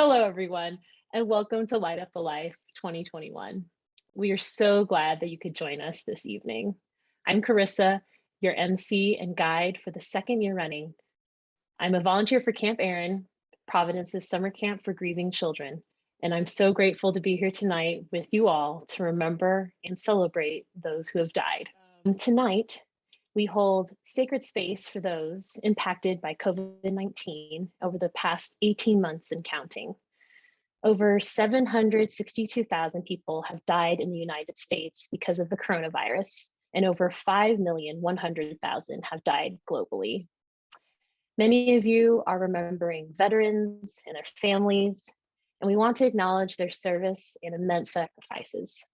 Hello, everyone, and welcome to Light Up the Life 2021. We are so glad that you could join us this evening. I'm Carissa, your MC and guide for the second year running. I'm a volunteer for Camp Erin, Providence's summer camp for grieving children, and I'm so grateful to be here tonight with you all to remember and celebrate those who have died. Tonight, we hold sacred space for those impacted by COVID-19 over the past 18 months and counting. Over 762,000 people have died in the United States because of the coronavirus, and over 5,100,000 have died globally. Many of you are remembering veterans and their families, and we want to acknowledge their service and immense sacrifices.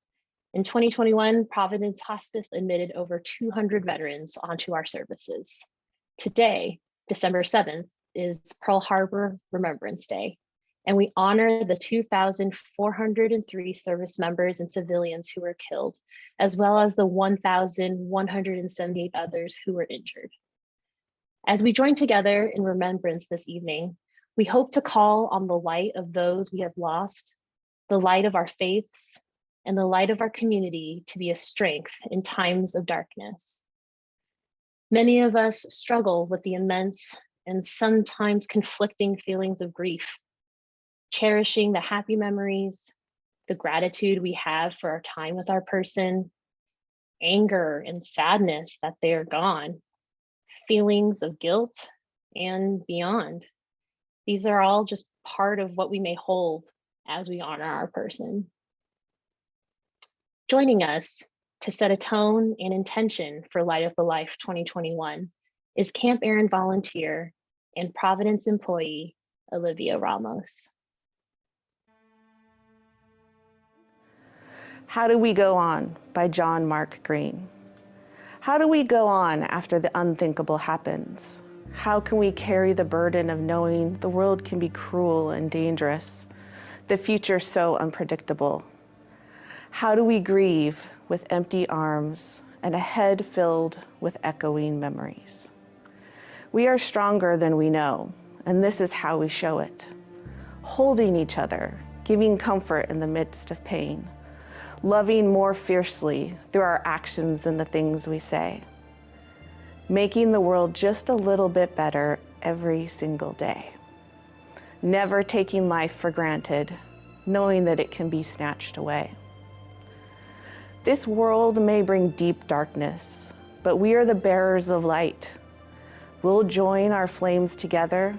In 2021, Providence Hospice admitted over 200 veterans onto our services. Today, December 7th, is Pearl Harbor Remembrance Day, and we honor the 2,403 service members and civilians who were killed, as well as the 1,178 others who were injured. As we join together in remembrance this evening, we hope to call on the light of those we have lost, the light of our faiths, and the light of our community to be a strength in times of darkness. Many of us struggle with the immense and sometimes conflicting feelings of grief, cherishing the happy memories, the gratitude we have for our time with our person, anger and sadness that they are gone, feelings of guilt and beyond. These are all just part of what we may hold as we honor our person. Joining us to set a tone and intention for Light Up the Life 2021 is Camp Erin volunteer and Providence employee, Olivia Ramos. How Do We Go On by John Mark Green. How do we go on after the unthinkable happens? How can we carry the burden of knowing the world can be cruel and dangerous, the future so unpredictable? How do we grieve with empty arms and a head filled with echoing memories? We are stronger than we know, and this is how we show it. Holding each other, giving comfort in the midst of pain, loving more fiercely through our actions and the things we say, making the world just a little bit better every single day. Never taking life for granted, knowing that it can be snatched away. This world may bring deep darkness, but we are the bearers of light. We'll join our flames together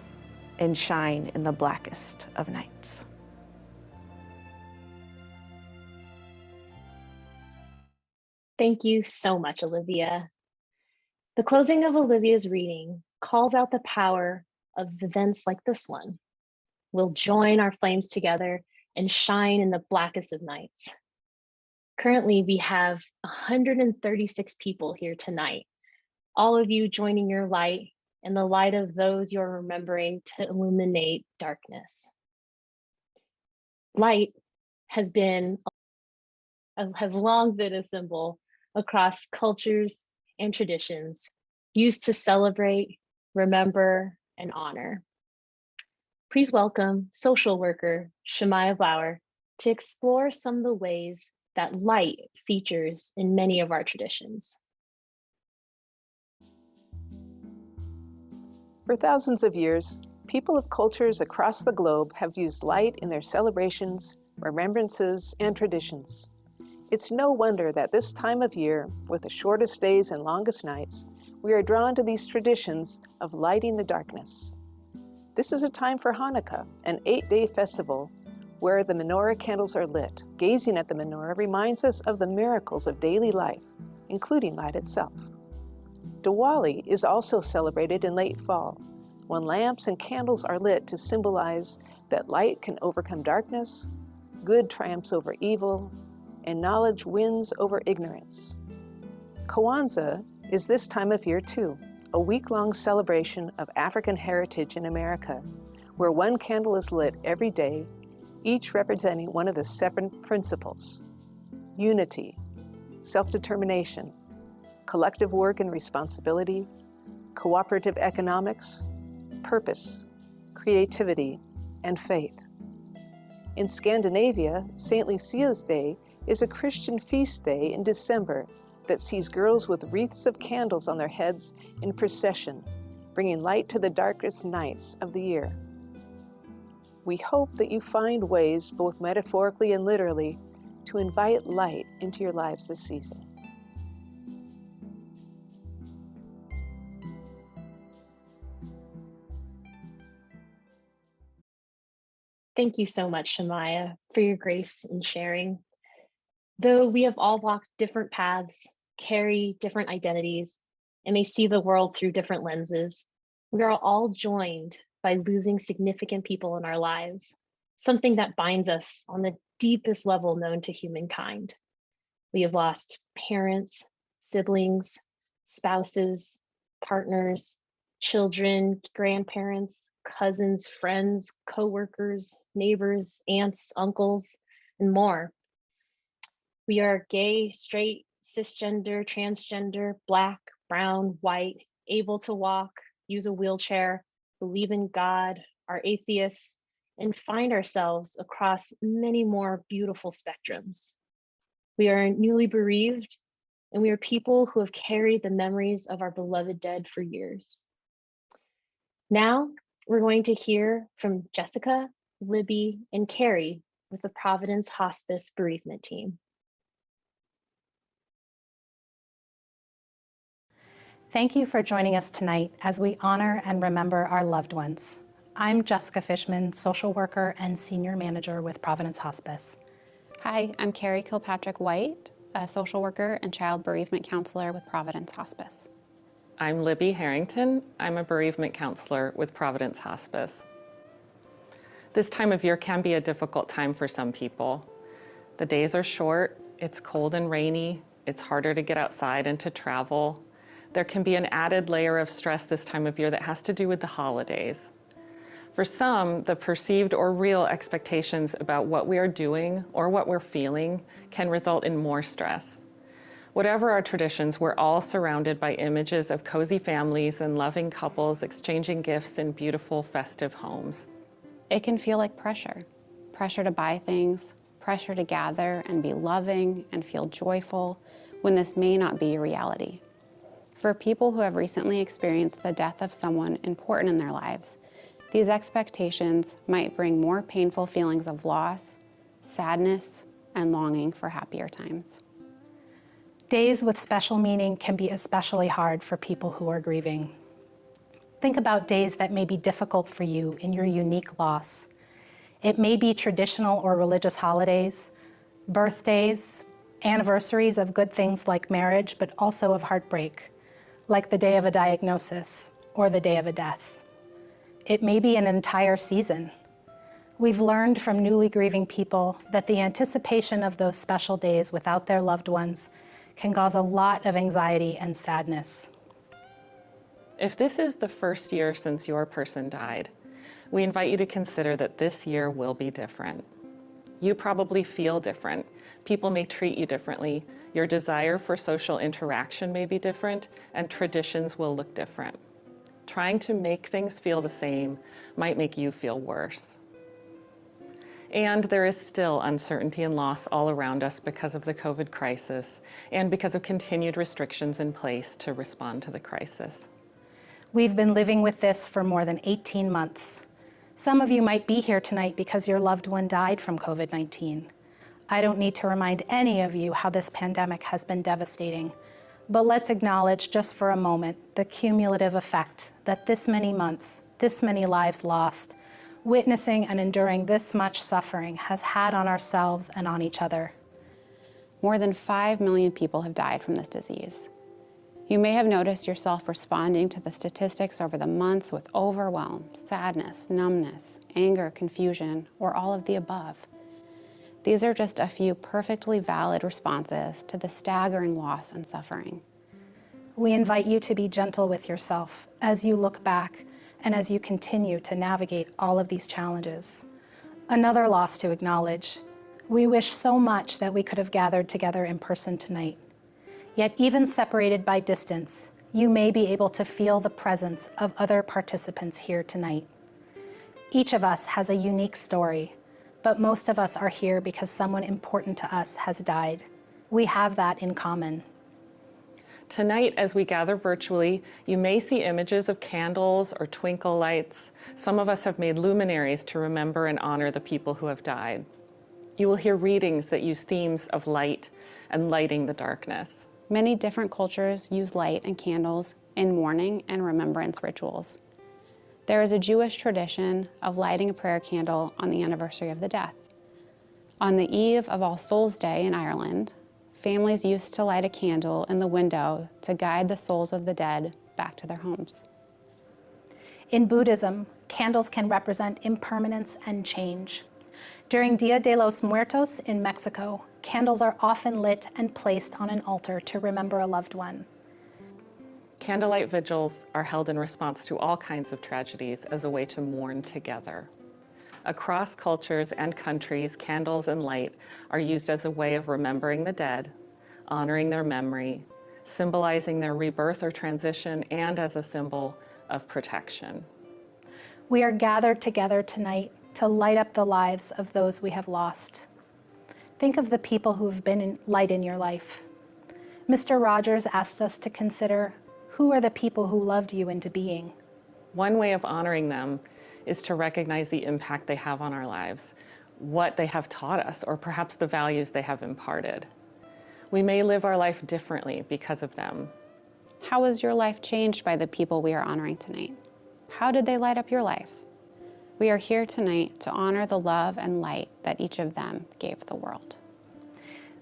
and shine in the blackest of nights. Thank you so much, Olivia. The closing of Olivia's reading calls out the power of events like this one. We'll join our flames together and shine in the blackest of nights. Currently, we have 136 people here tonight, all of you joining your light and the light of those you're remembering to illuminate darkness. Light has long been a symbol across cultures and traditions, used to celebrate, remember, and honor. Please welcome social worker Shemaya Bauer to explore some of the ways that light features in many of our traditions. For thousands of years, people of cultures across the globe have used light in their celebrations, remembrances, and traditions. It's no wonder that this time of year, with the shortest days and longest nights, we are drawn to these traditions of lighting the darkness. This is a time for Hanukkah, an 8-day festival where the menorah candles are lit. Gazing at the menorah reminds us of the miracles of daily life, including light itself. Diwali is also celebrated in late fall, when lamps and candles are lit to symbolize that light can overcome darkness, good triumphs over evil, and knowledge wins over ignorance. Kwanzaa is this time of year too, a week-long celebration of African heritage in America, where one candle is lit every day, each representing one of the 7 principles: unity, self-determination, collective work and responsibility, cooperative economics, purpose, creativity, and faith. In Scandinavia, St. Lucia's Day is a Christian feast day in December that sees girls with wreaths of candles on their heads in procession, bringing light to the darkest nights of the year. We hope that you find ways, both metaphorically and literally, to invite light into your lives this season. Thank you so much, Shamaya, for your grace in sharing. Though we have all walked different paths, carry different identities, and may see the world through different lenses, we are all joined by losing significant people in our lives, something that binds us on the deepest level known to humankind. We have lost parents, siblings, spouses, partners, children, grandparents, cousins, friends, coworkers, neighbors, aunts, uncles, and more. We are gay, straight, cisgender, transgender, Black, brown, white, able to walk, use a wheelchair, believe in God, are atheists, and find ourselves across many more beautiful spectrums. We are newly bereaved, and we are people who have carried the memories of our beloved dead for years. Now, we're going to hear from Jessica, Libby, and Carrie with the Providence Hospice bereavement team. Thank you for joining us tonight as we honor and remember our loved ones. I'm Jessica Fishman, social worker and senior manager with Providence Hospice. Hi, I'm Carrie Kilpatrick-White, a social worker and child bereavement counselor with Providence Hospice. I'm Libby Harrington. I'm a bereavement counselor with Providence Hospice. This time of year can be a difficult time for some people. The days are short, it's cold and rainy, it's harder to get outside and to travel. There can be an added layer of stress this time of year that has to do with the holidays. For some, the perceived or real expectations about what we are doing or what we're feeling can result in more stress. Whatever our traditions, we're all surrounded by images of cozy families and loving couples exchanging gifts in beautiful, festive homes. It can feel like pressure. Pressure to buy things, pressure to gather and be loving and feel joyful when this may not be a reality. For people who have recently experienced the death of someone important in their lives, these expectations might bring more painful feelings of loss, sadness, and longing for happier times. Days with special meaning can be especially hard for people who are grieving. Think about days that may be difficult for you in your unique loss. It may be traditional or religious holidays, birthdays, anniversaries of good things like marriage, but also of heartbreak, like the day of a diagnosis or the day of a death. It may be an entire season. We've learned from newly grieving people that the anticipation of those special days without their loved ones can cause a lot of anxiety and sadness. If this is the first year since your person died, we invite you to consider that this year will be different. You probably feel different. People may treat you differently. Your desire for social interaction may be different, and traditions will look different. Trying to make things feel the same might make you feel worse. And there is still uncertainty and loss all around us because of the COVID crisis and because of continued restrictions in place to respond to the crisis. We've been living with this for more than 18 months. Some of you might be here tonight because your loved one died from COVID-19. I don't need to remind any of you how this pandemic has been devastating, but let's acknowledge just for a moment the cumulative effect that this many months, this many lives lost, witnessing and enduring this much suffering has had on ourselves and on each other. More than 5 million people have died from this disease. You may have noticed yourself responding to the statistics over the months with overwhelm, sadness, numbness, anger, confusion, or all of the above. These are just a few perfectly valid responses to the staggering loss and suffering. We invite you to be gentle with yourself as you look back and as you continue to navigate all of these challenges. Another loss to acknowledge. We wish so much that we could have gathered together in person tonight. Yet even separated by distance, you may be able to feel the presence of other participants here tonight. Each of us has a unique story, but most of us are here because someone important to us has died. We have that in common. Tonight, as we gather virtually, you may see images of candles or twinkle lights. Some of us have made luminaries to remember and honor the people who have died. You will hear readings that use themes of light and lighting the darkness. Many different cultures use light and candles in mourning and remembrance rituals. There is a Jewish tradition of lighting a prayer candle on the anniversary of the death. On the eve of All Souls' Day in Ireland, families used to light a candle in the window to guide the souls of the dead back to their homes. In Buddhism, candles can represent impermanence and change. During Dia de los Muertos in Mexico, candles are often lit and placed on an altar to remember a loved one. Candlelight vigils are held in response to all kinds of tragedies as a way to mourn together. Across cultures and countries, candles and light are used as a way of remembering the dead, honoring their memory, symbolizing their rebirth or transition, and as a symbol of protection. We are gathered together tonight to light up the lives of those we have lost. Think of the people who have been light in your life. Mr. Rogers asked us to consider, who are the people who loved you into being? One way of honoring them is to recognize the impact they have on our lives, what they have taught us, or perhaps the values they have imparted. We may live our life differently because of them. How was your life changed by the people we are honoring tonight? How did they light up your life? We are here tonight to honor the love and light that each of them gave the world.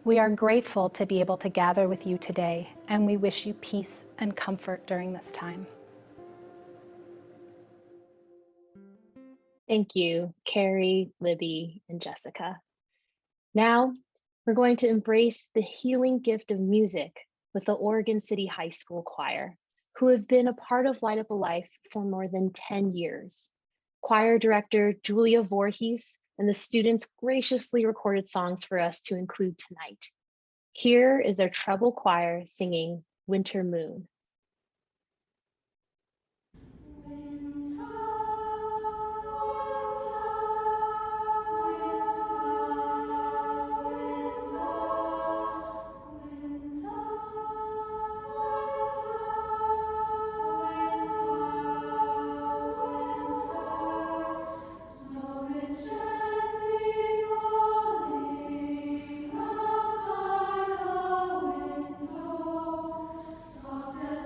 We are grateful to be able to gather with you today, and we wish you peace and comfort during this time. Thank you, Carrie, Libby, and Jessica. Now, we're going to embrace the healing gift of music with the Oregon City High School Choir, who have been a part of Light Up a Life for more than 10 years. Choir director Julia Voorhees and the students graciously recorded songs for us to include tonight. Here is their treble choir singing Winter Moon. Soft as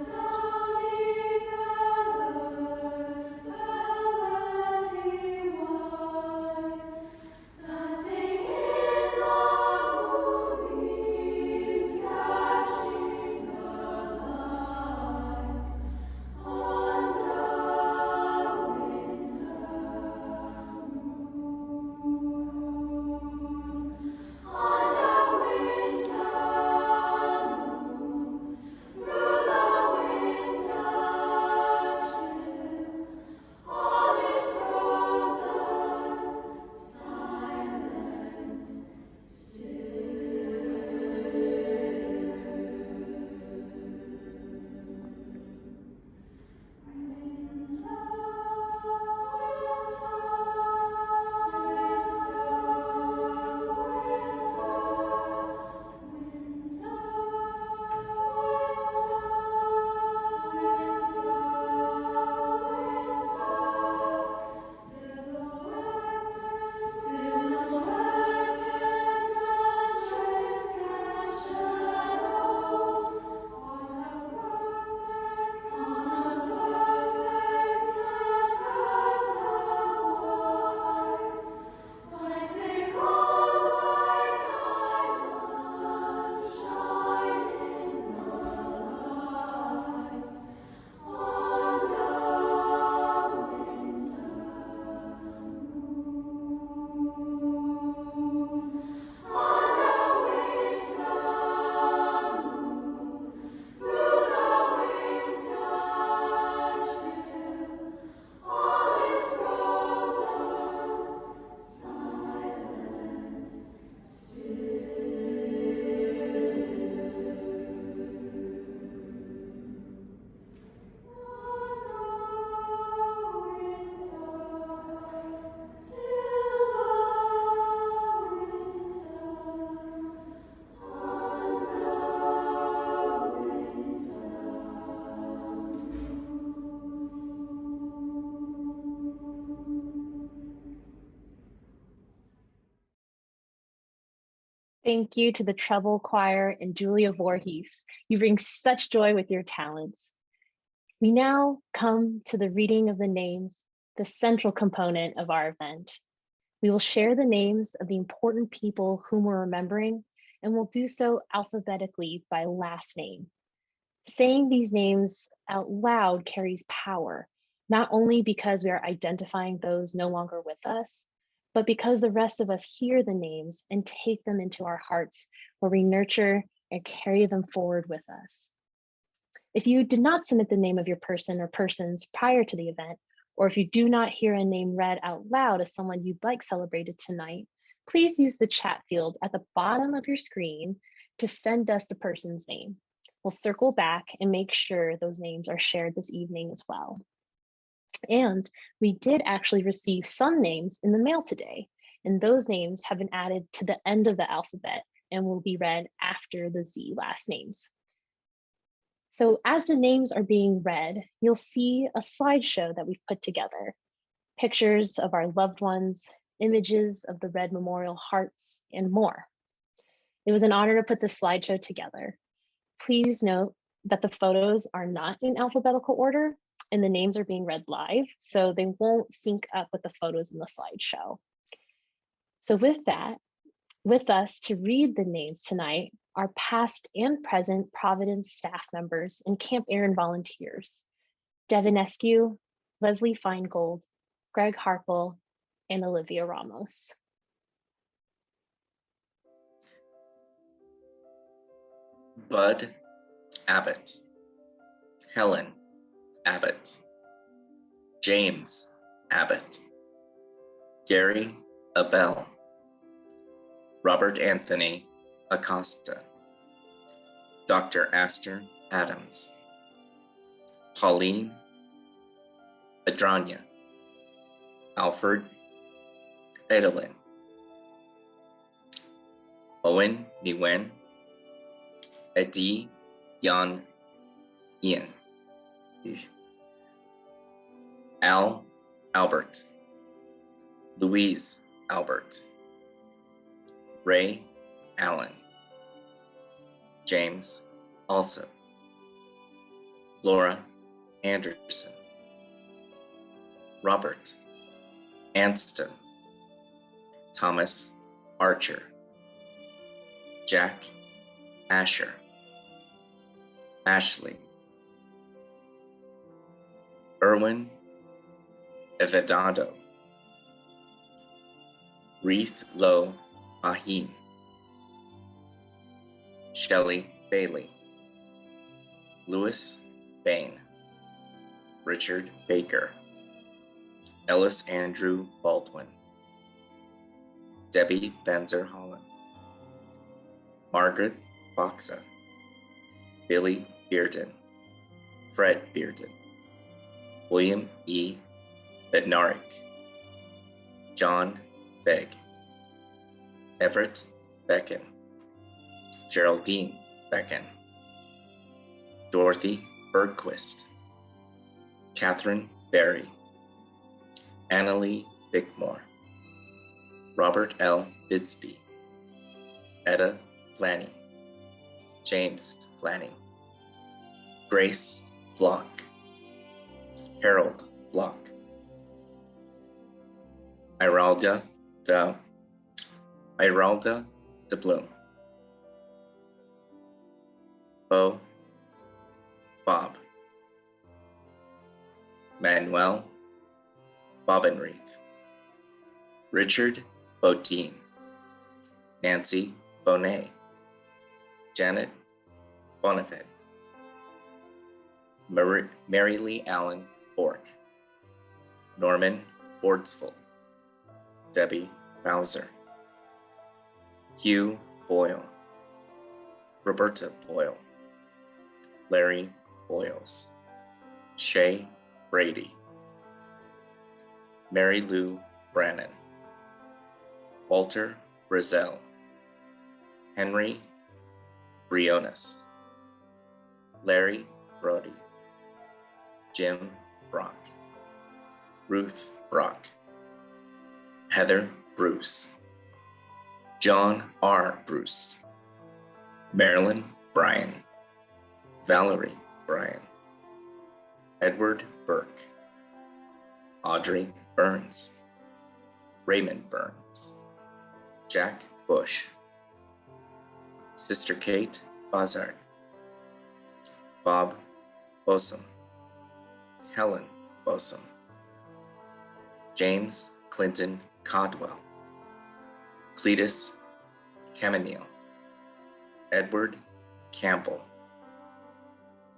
Thank you to the treble choir and Julia Voorhees. You bring such joy with your talents. We now come to the reading of the names, the central component of our event. We will share the names of the important people whom we're remembering, and we'll do so alphabetically by last name. Saying these names out loud carries power, not only because we are identifying those no longer with us, but because the rest of us hear the names and take them into our hearts, where we nurture and carry them forward with us. If you did not submit the name of your person or persons prior to the event, or if you do not hear a name read out loud as someone you'd like celebrated tonight, please use the chat field at the bottom of your screen to send us the person's name. We'll circle back and make sure those names are shared this evening as well. And we did actually receive some names in the mail today, and those names have been added to the end of the alphabet and will be read after the Z last names. So as the names are being read, you'll see a slideshow that we've put together. Pictures of our loved ones, images of the Red Memorial Hearts, and more. It was an honor to put this slideshow together. Please note that the photos are not in alphabetical order and the names are being read live, so they won't sync up with the photos in the slideshow. So with that, with us to read the names tonight are past and present Providence staff members and Camp Aaron volunteers, Devin Eskew, Leslie Feingold, Greg Harple, and Olivia Ramos. Bud Abbott, Helen Abbott, James Abbott, Gary Abell, Robert Anthony Acosta, Dr. Astor Adams, Pauline Adranya, Alfred Edelin, Owen Nguyen, Edi Yan Ian, Al Albert, Louise Albert, Ray Allen, James Alsop, Laura Anderson, Robert Anston, Thomas Archer, Jack Asher, Ashley, Erwin Evedado, Reith Lowe Aheen, Shelley Bailey, Louis Bain, Richard Baker, Ellis Andrew Baldwin, Debbie Benzer Holland, Margaret Boxa, Billy Bearden, Fred Bearden, William E. Bednarik, John Begg, Everett Becken, Geraldine Becken, Dorothy Bergquist, Catherine Berry, Annalie Bickmore, Robert L. Bidsby, Etta Flanny, James Flanny, Grace Block, Harold Block, Iralda de Bloom, Bo Bob, Manuel Bobbinreath, Richard Bodine, Nancy Bonet, Janet Bonifant, Mary Lee Allen Bork, Norman Bordsful, Debbie Bowser, Hugh Boyle, Roberta Boyle, Larry Boyles, Shay Brady, Mary Lou Brannon, Walter Rizell, Henry Briones, Larry Brody, Jim Brock, Ruth Brock, Heather Bruce, John R. Bruce, Marilyn Bryan, Valerie Bryan, Edward Burke, Audrey Burns, Raymond Burns, Jack Bush, Sister Kate Bazard, Bob Bosom, Helen Bosom, James Clinton Codwell, Cletus Campanile, Edward Campbell,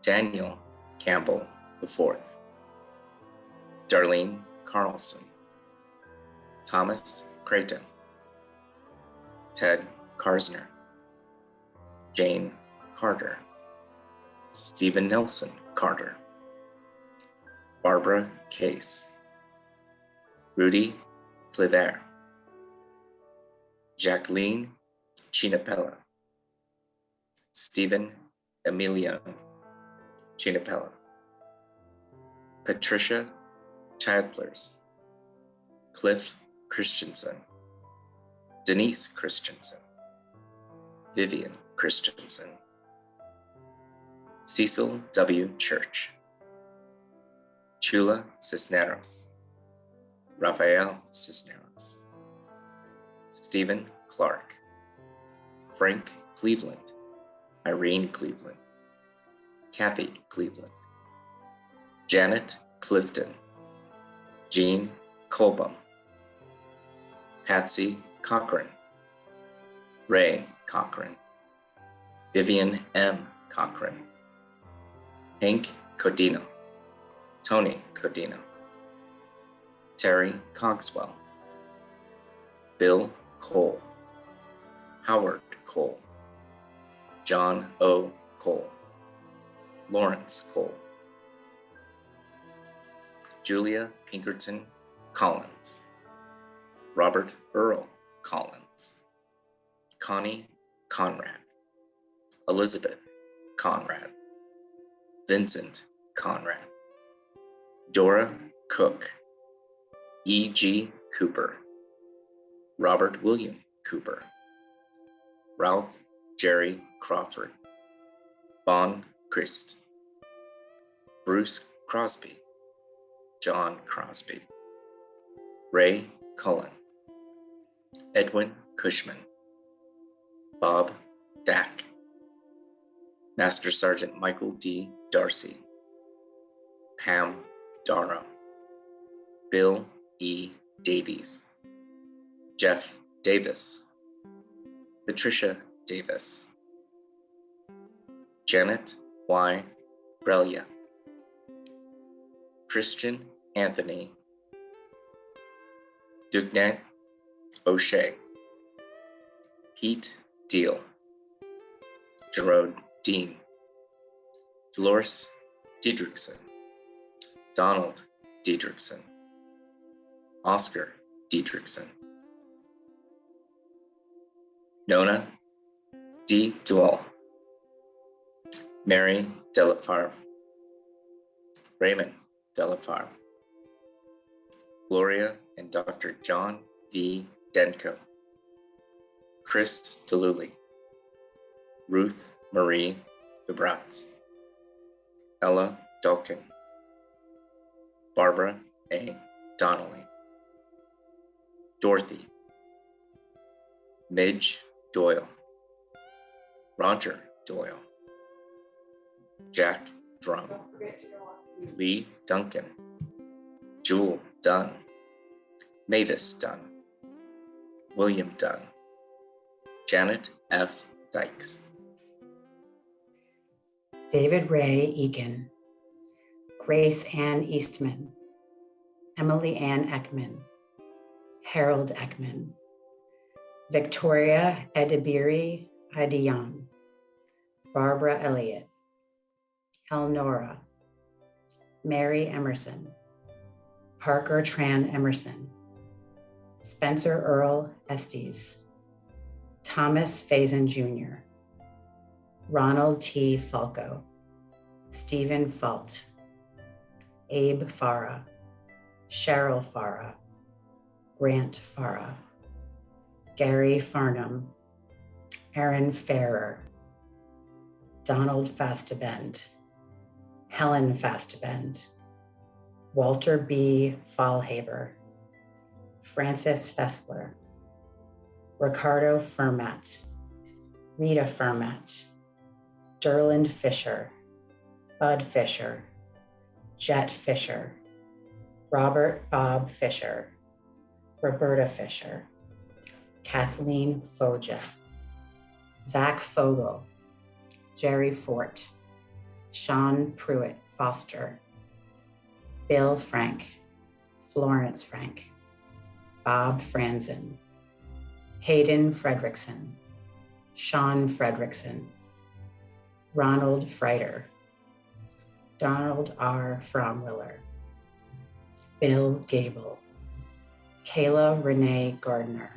Daniel Campbell IV, Darlene Carlson, Thomas Creighton, Ted Karsner, Jane Carter, Stephen Nelson Carter, Barbara Case, Rudy Cliver, Jacqueline Chinapella, Stephen Emilio Chinapella, Patricia Childlers, Cliff Christensen, Denise Christensen, Vivian Christensen, Cecil W. Church, Chula Cisneros, Rafael Cisneros, Stephen Clark, Frank Cleveland, Irene Cleveland, Kathy Cleveland, Janet Clifton, Jean Colbum, Patsy Cochran, Ray Cochran, Vivian M. Cochran, Hank Codino, Tony Codino, Terry Cogswell, Bill Cole, Howard Cole, John O. Cole, Lawrence Cole, Julia Pinkerton Collins, Robert Earl Collins, Connie Conrad, Elizabeth Conrad, Vincent Conrad, Dora Cook, E.G. Cooper, Robert William Cooper, Ralph Jerry Crawford, Bon Christ, Bruce Crosby, John Crosby, Ray Cullen, Edwin Cushman, Bob Dack, Master Sergeant Michael D. Darcy, Pam Darrow, Bill E. Davies, Jeff Davis, Patricia Davis, Janet Y. Brelia, Christian Anthony Dugnan O'Shea, Pete Deal, Gerard Dean, Dolores Diedrichson, Donald Diedrichson, Oscar Diedrichson, Nona D. Duell, Mary Delafarve, Raymond Delafarve, Gloria and Dr. John V. Denko, Chris DeLully, Ruth Marie DeBratz, Ella Dulkin, Barbara A. Donnelly, Dorothy, Midge Doyle, Roger Doyle, Jack Drum, Lee Duncan, Jewel Dunn, Mavis Dunn, William Dunn, Janet F. Dykes, David Ray Eakin, Grace Ann Eastman, Emily Ann Ekman, Harold Ekman, Victoria Edibiri Adiyan, Barbara Elliott, Elnora, Mary Emerson, Parker Tran Emerson, Spencer Earl Estes, Thomas Faison Jr., Ronald T. Falco, Stephen Falt, Abe Farah, Cheryl Farah, Grant Farah, Gary Farnham, Aaron Farrer, Donald Fastabend, Helen Fastabend, Walter B. Fallhaber, Francis Fessler, Ricardo Fermat, Rita Fermat, Derland Fisher, Bud Fisher, Jet Fisher, Robert Bob Fisher, Roberta Fisher, Kathleen Foja, Zach Fogel, Jerry Fort, Sean Pruitt Foster, Bill Frank, Florence Frank, Bob Franzen, Hayden Fredrickson, Sean Fredrickson, Ronald Freiter, Donald R. Fromwiller, Bill Gable, Kayla Renee Gardner,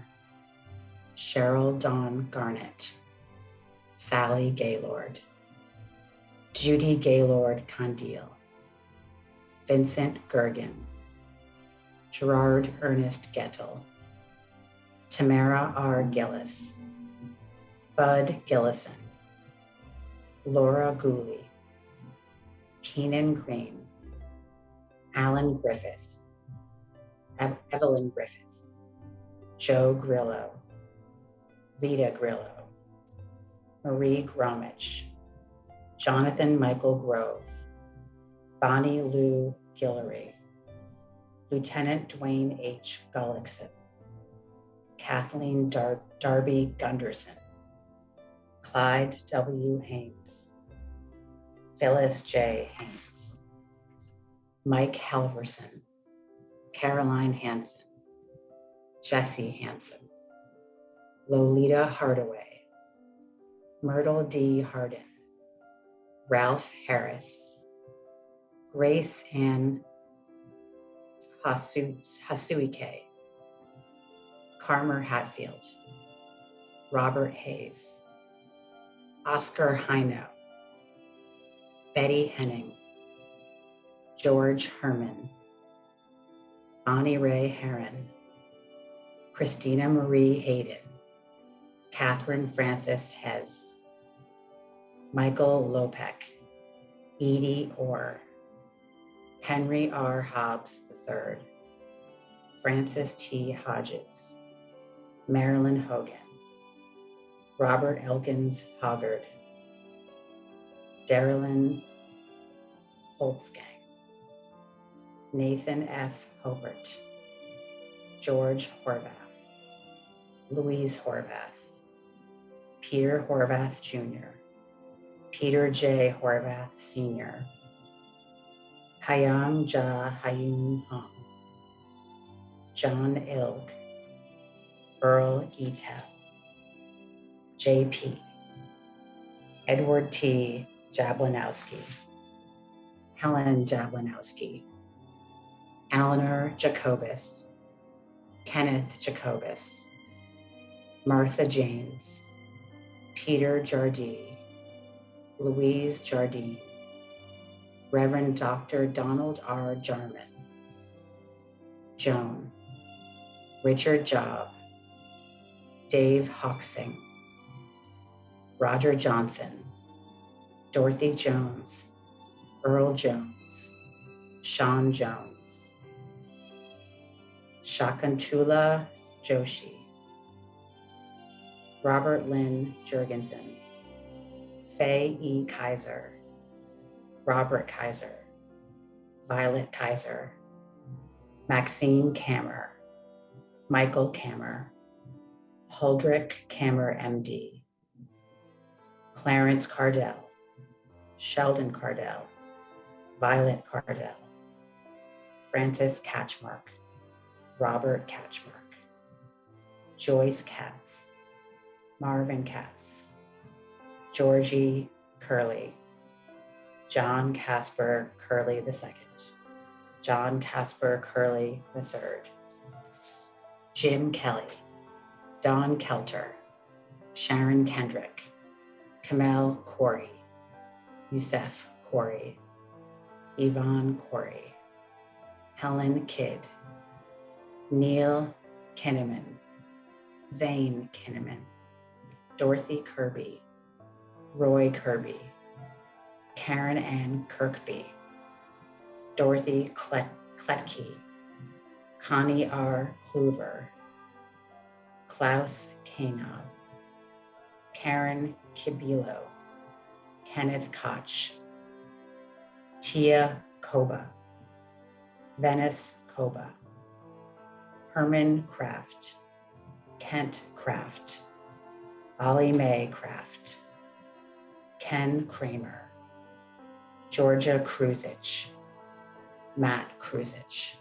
Cheryl Dawn Garnett, Sally Gaylord, Judy Gaylord Condile, Vincent Gergen, Gerard Ernest Gettel, Tamara R. Gillis, Bud Gillison, Laura Gooley, Keenan Green, Alan Griffith, Evelyn Griffith, Joe Grillo, Vita Grillo, Marie Gromich, Jonathan Michael Grove, Bonnie Lou Guillory, Lieutenant Dwayne H. Gullickson, Kathleen Darby Gunderson, Clyde W. Haynes, Phyllis J. Haynes, Mike Halverson, Caroline Hanson, Jesse Hanson, Lolita Hardaway, Myrtle D. Hardin, Ralph Harris, Grace Ann Hasuike, Carmer Hatfield, Robert Hayes, Oscar Heino, Betty Henning, George Herman, Bonnie Ray Herron, Christina Marie Hayden, Catherine Frances Hez, Michael Lopek, Edie Orr, Henry R. Hobbs III, Francis T. Hodges, Marilyn Hogan, Robert Elkins Hoggard, Darylyn Holtzgang, Nathan F. Hobart, George Horvath, Louise Horvath, Peter Horvath Jr., Peter J. Horvath Sr., Hayam Ja Hayun Hong, John Ilg, Earl Etel, J.P., Edward T. Jablanowski, Helen Jablanowski, Eleanor Jacobus, Kenneth Jacobus, Martha James, Peter Jardine, Louise Jardine, Reverend Dr. Donald R. Jarman, Joan, Richard Job, Dave Hoxing, Roger Johnson, Dorothy Jones, Earl Jones, Sean Jones, Shakuntula Joshi, Robert Lynn Jurgensen, Faye E. Kaiser, Robert Kaiser, Violet Kaiser, Maxine Kammer, Michael Kammer, Huldrych Kammer MD, Clarence Cardell, Sheldon Cardell, Violet Cardell, Francis Catchmark, Robert Catchmark, Joyce Katz, Marvin Katz, Georgie Curley, John Casper Curley II, John Casper Curley III, Jim Kelly, Don Kelter, Sharon Kendrick, Kamel Corey, Youssef Corey, Yvonne Corey, Helen Kidd, Neil Kinnaman, Zane Kinnaman, Dorothy Kirby, Roy Kirby, Karen Ann Kirkby, Dorothy Kletke, Connie R. Kluver, Klaus Kanob, Karen Kibilo, Kenneth Koch, Tia Koba, Venice Koba, Herman Kraft, Kent Kraft, Ollie Mae Kraft, Ken Kramer, Georgia Kruzich, Matt Kruzich.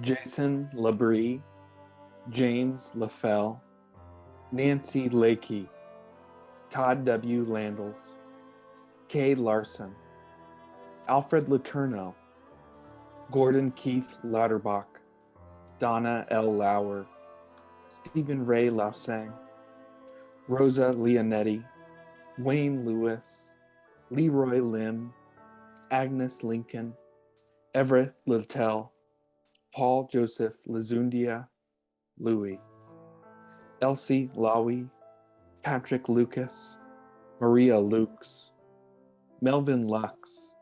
Jason Labrie, James LaFell, Nancy Lakey, Todd W. Landels, Kay Larson, Alfred Letourneau, Gordon Keith Lauterbach, Donna L. Lauer, Stephen Ray Lausang, Rosa Leonetti, Wayne Lewis, Leroy Lim, Agnes Lincoln, Everett Littell, Paul Joseph Lazundia, Louis, Elsie Lowy, Patrick Lucas, Maria Lukes, Melvin Lux,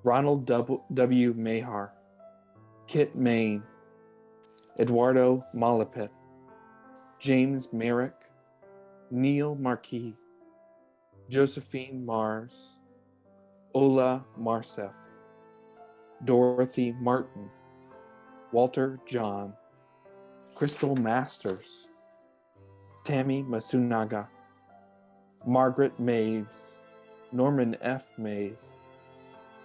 Ronald W. Mahar, Kit Main, Eduardo Malapit, James Merrick, Neil Marquis, Josephine Mars, Ola Marsef, Dorothy Martin, Walter John, Crystal Masters, Tammy Masunaga, Margaret Maves, Norman F. Mays,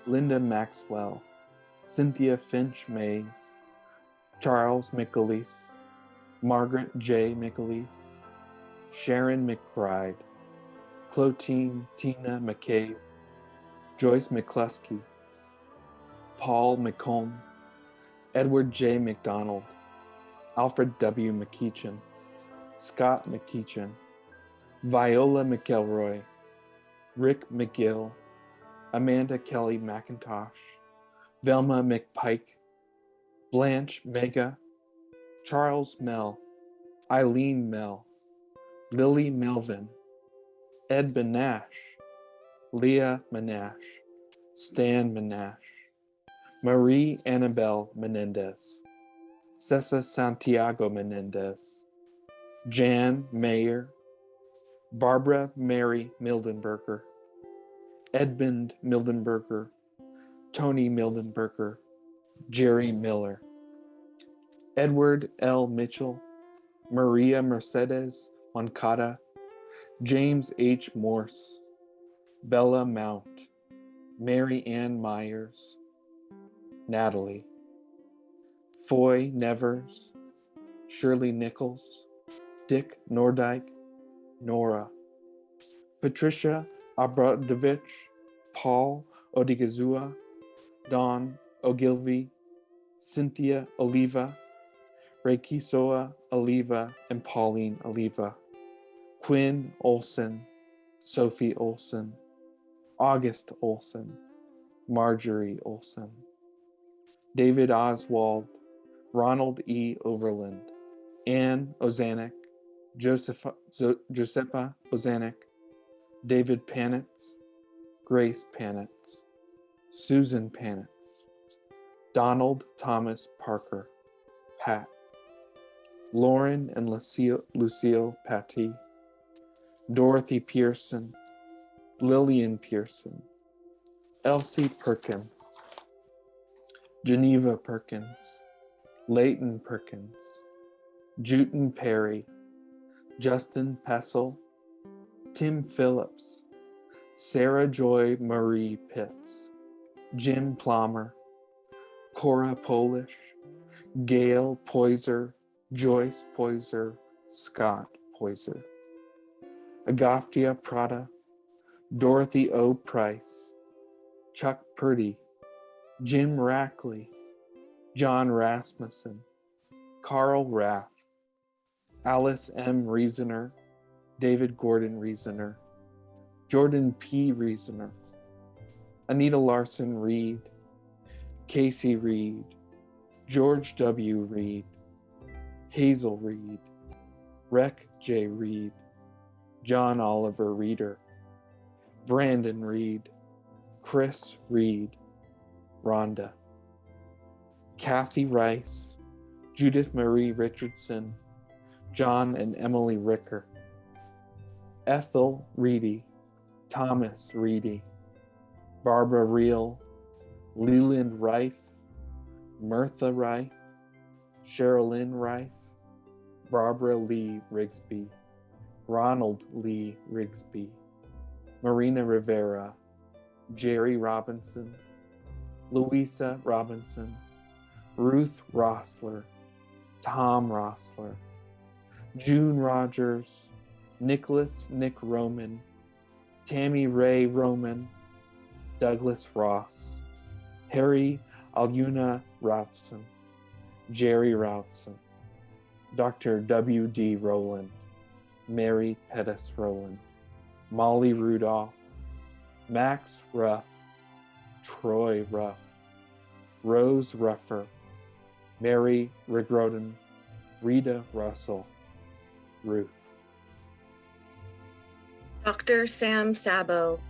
Linda Maxwell, Cynthia Finch Mays, Charles McAleese, Margaret J. McAleese, Sharon McBride, Clotine Tina McCabe, Joyce McCluskey, Paul McComb, Edward J. McDonald, Alfred W. McEachin, Scott McEachin, Viola McElroy, Rick McGill, Amanda Kelly McIntosh, Velma McPike, Blanche Mega, Charles Mell, Eileen Mell, Lily Melvin, Ed Benash, Leah Menash, Stan Menash, Marie Annabelle Menendez, Cessa Santiago Menendez, Jan Mayer, Barbara Mary Mildenberger, Edmund Mildenberger, Tony Mildenberger, Jerry Miller, Edward L. Mitchell, Maria Mercedes Moncada, James H. Morse, Bella Mount, Mary Ann Myers, Natalie, Foy Nevers, Shirley Nichols, Dick Nordike, Nora, Patricia Abradovich, Paul Odigazua, Dawn Ogilvy, Cynthia Oliva, Reikisoa Oliva, and Pauline Oliva, Quinn Olson, Sophie Olson, August Olson, Marjorie Olson, David Oswald, Ronald E. Overland, Anne Ozanek, Josepha Ozanek, David Panitz, Grace Panitz, Susan Panitz, Donald Thomas Parker, Pat, Lauren and Lucille Patty, Dorothy Pearson, Lillian Pearson, Elsie Perkins, Geneva Perkins, Leighton Perkins, Juten Perry, Justin Pessel, Tim Phillips, Sarah Joy Marie Pitts, Jim Plummer, Cora Polish, Gail Poyser, Joyce Poyser, Scott Poyser, Agafia Prada, Dorothy O. Price, Chuck Purdy, Jim Rackley, John Rasmussen, Carl Raff, Alice M. Reasoner, David Gordon Reasoner, Jordan P. Reasoner, Anita Larson Reed, Casey Reed, George W. Reed, Hazel Reed, Rec J. Reed, John Oliver Reeder, Brandon Reed, Chris Reed, Rhonda, Kathy Rice, Judith Marie Richardson, John and Emily Ricker, Ethel Reedy, Thomas Reedy, Barbara Reel, Leland Rife, Mirtha Rife, Sherilyn Rife, Barbara Lee Rigsby, Ronald Lee Rigsby, Marina Rivera, Jerry Robinson, Louisa Robinson, Ruth Rossler, Tom Rossler, June Rogers, Nicholas Nick Roman, Tammy Ray Roman, Douglas Ross, Harry Alyuna Routson, Jerry Routson, Dr. W.D. Rowland, Mary Pettis Rowland, Molly Rudolph, Max Ruff, Troy Ruff, Rose Ruffer, Mary Rigroden, Rita Russell, Ruth. Dr. Sam Sabo,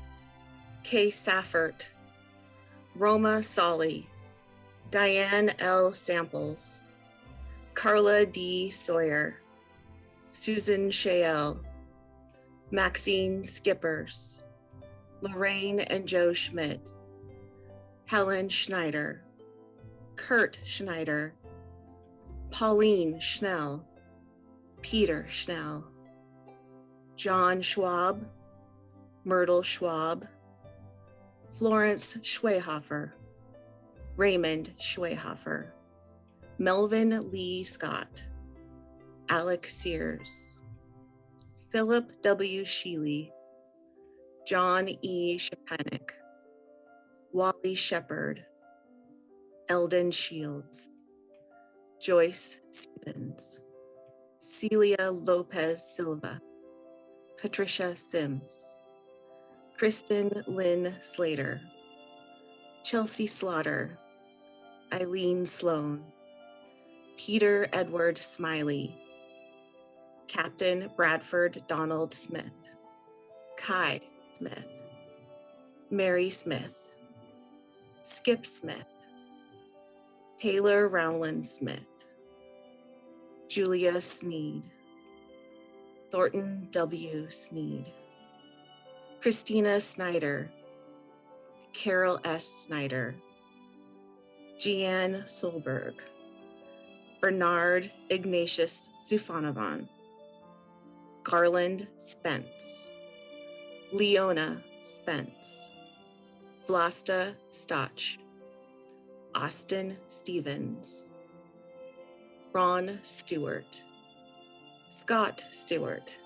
Kay Saffert, Roma Solly, Diane L. Samples, Carla D. Sawyer, Susan Shael, Maxine Skippers, Lorraine and Joe Schmidt, Helen Schneider, Kurt Schneider, Pauline Schnell, Peter Schnell, John Schwab, Myrtle Schwab, Florence Schweihofer, Raymond Schweihofer, Melvin Lee Scott, Alec Sears, Philip W. Sheely, John E. Shapanik, Wally Shepard, Eldon Shields, Joyce Stevens, Celia Lopez Silva, Patricia Sims, Kristen Lynn Slater, Chelsea Slaughter, Eileen Sloan, Peter Edward Smiley, Captain Bradford Donald Smith, Kai Smith, Mary Smith, Skip Smith, Taylor Rowland Smith, Julia Sneed, Thornton W. Sneed, Christina Snyder, Carol S. Snyder, Jeanne Solberg, Bernard Ignatius Sufanovan, Garland Spence, Leona Spence, Vlasta Stotch, Austin Stevens, Ron Stewart, Scott Stewart,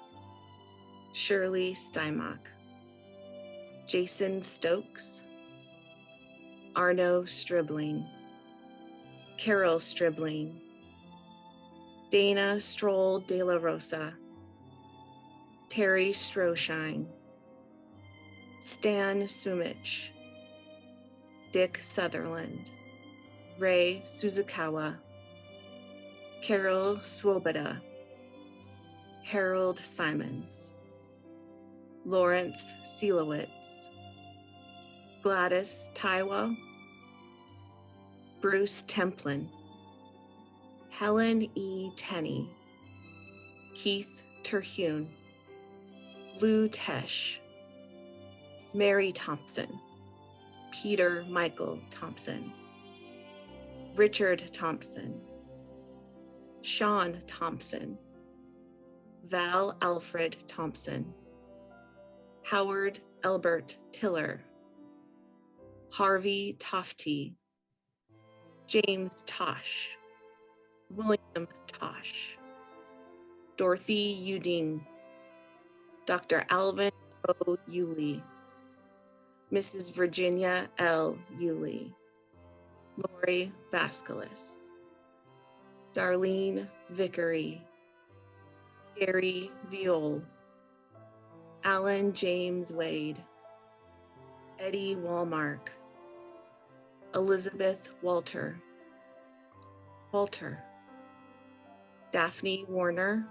Shirley Steinmach, Jason Stokes, Arno Stribling, Carol Stribling, Dana Stroll de la Rosa, Terry Stroshine, Stan Sumich, Dick Sutherland, Ray Suzukawa, Carol Swoboda, Harold Simons, Lawrence Selowitz, Gladys Taiwa, Bruce Templin, Helen E. Tenney, Keith Terhune, Lou Tesh, Mary Thompson, Peter Michael Thompson, Richard Thompson, Sean Thompson, Val Alfred Thompson, Howard Elbert Tiller, Harvey Tofty, James Tosh, William Tosh, Dorothy Udine, Dr. Alvin O. Yulee, Mrs. Virginia L. Yulee, Lori Vasquez, Darlene Vickery, Gary Viol, Alan James Wade, Eddie Walmark, Elizabeth Walter, Walter, Daphne Warner,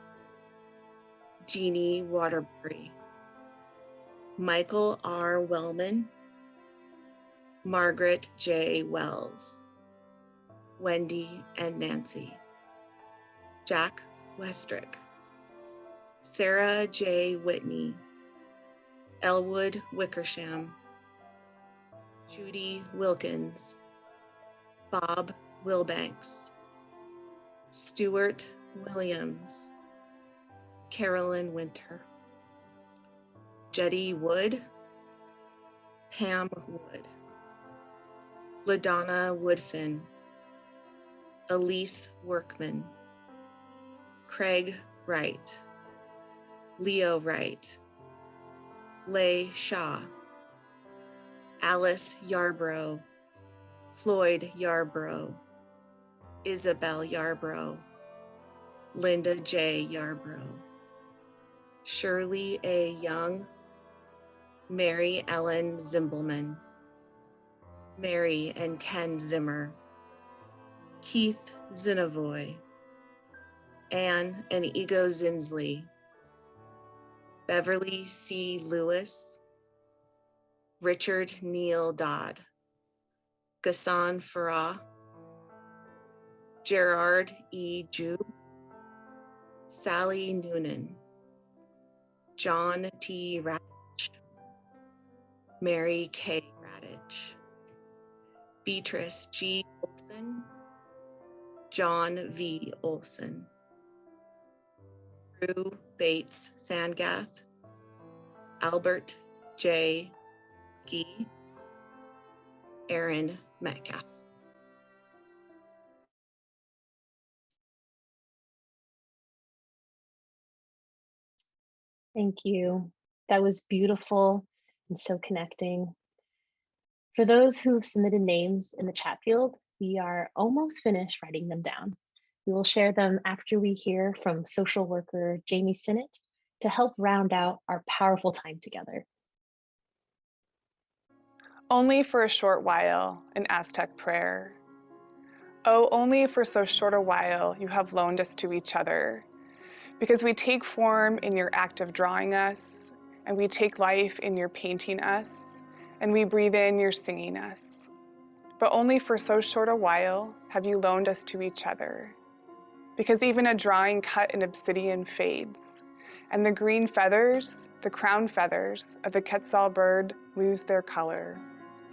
Jeannie Waterbury, Michael R. Wellman, Margaret J. Wells, Wendy and Nancy, Jack Westrick, Sarah J. Whitney, Elwood Wickersham, Judy Wilkins, Bob Wilbanks, Stuart Williams, Carolyn Winter, Jetty Wood, Pam Wood, LaDonna Woodfin, Elise Workman, Craig Wright, Leo Wright, Leigh Shaw, Alice Yarbrough, Floyd Yarbrough, Isabel Yarbrough, Linda J. Yarbrough, Shirley A. Young, Mary Ellen Zimbelman, Mary and Ken Zimmer, Keith Zinavoy, Anne and Ego Zinsley, Beverly C. Lewis, Richard Neil Dodd, Ghassan Farah, Gerard E. Jew, Sally Noonan, John T. Radich, Mary K. Radich, Beatrice G. Olson, John V. Olson, Drew Bates Sangath, Albert J. Gee, Aaron Metcalf. Thank you. That was beautiful and so connecting. For those who've submitted names in the chat field, we are almost finished writing them down. We will share them after we hear from social worker Jamie Sinnott to help round out our powerful time together. Only for a short while, an Aztec prayer. Oh, only for so short a while you have loaned us to each other, because we take form in your act of drawing us, and we take life in your painting us, and we breathe in your singing us. But only for so short a while have you loaned us to each other, because even a drawing cut in obsidian fades, and the green feathers, the crown feathers of the quetzal bird lose their color,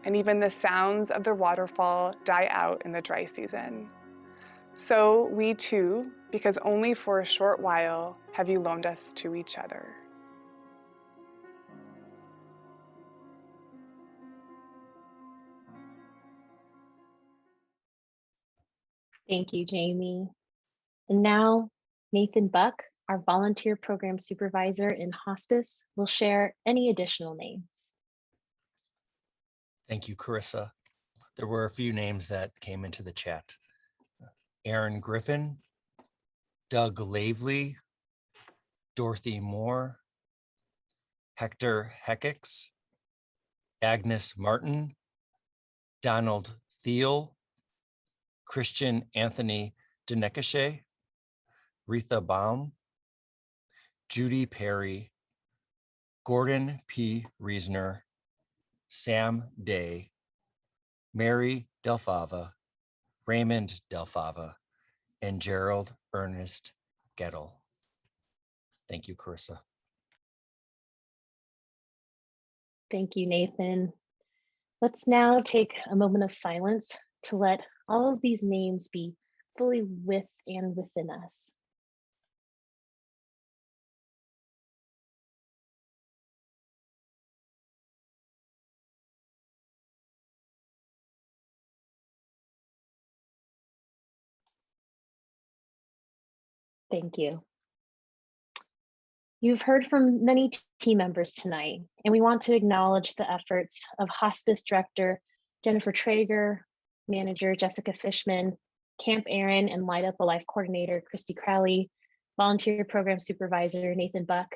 and even the sounds of the waterfall die out in the dry season. So we too, because only for a short while have you loaned us to each other. Thank you, Jamie. And now, Nathan Buck, our volunteer program supervisor in hospice, will share any additional names. Thank you, Carissa. There were a few names that came into the chat. Aaron Griffin, Doug Lavely, Dorothy Moore, Hector Heckix, Agnes Martin, Donald Thiel, Christian Anthony Denekashe, Retha Baum, Judy Perry, Gordon P. Reisner, Sam Day, Mary Delfava, Raymond Delfava, and Gerald Ernest Gettle. Thank you, Carissa. Thank you, Nathan. Let's now take a moment of silence to let all of these names be fully with and within us. Thank you. You've heard from many team members tonight, and we want to acknowledge the efforts of Hospice Director Jennifer Traeger, Manager Jessica Fishman, Camp Aaron and Light Up a Life Coordinator Christy Crowley, Volunteer Program Supervisor Nathan Buck,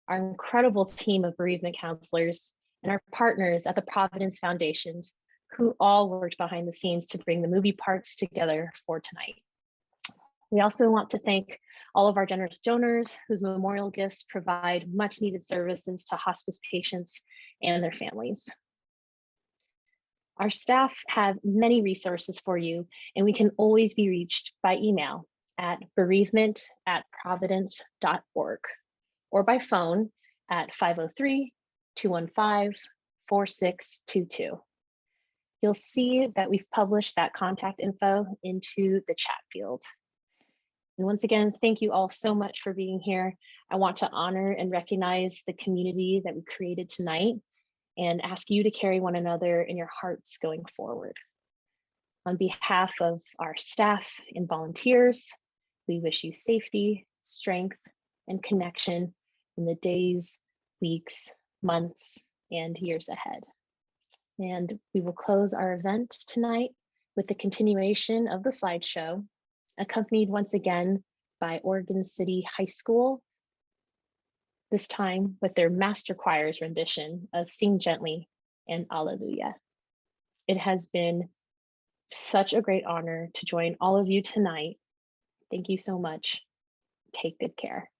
our incredible team of bereavement counselors, and our partners at the Providence Foundations, who all worked behind the scenes to bring the movie parts together for tonight. We also want to thank all of our generous donors whose memorial gifts provide much needed services to hospice patients and their families. Our staff have many resources for you, and we can always be reached by email at bereavement@providence.org or by phone at 503-215-4622. You'll see that we've published that contact info into the chat field. And once again, thank you all so much for being here. I want to honor and recognize the community that we created tonight and ask you to carry one another in your hearts going forward. On behalf of our staff and volunteers, we wish you safety, strength, and connection in the days, weeks, months, and years ahead. And we will close our event tonight with the continuation of the slideshow, accompanied once again by Oregon City High School, this time with their master choir's rendition of Sing Gently and Alleluia. It has been such a great honor to join all of you tonight. Thank you so much. Take good care.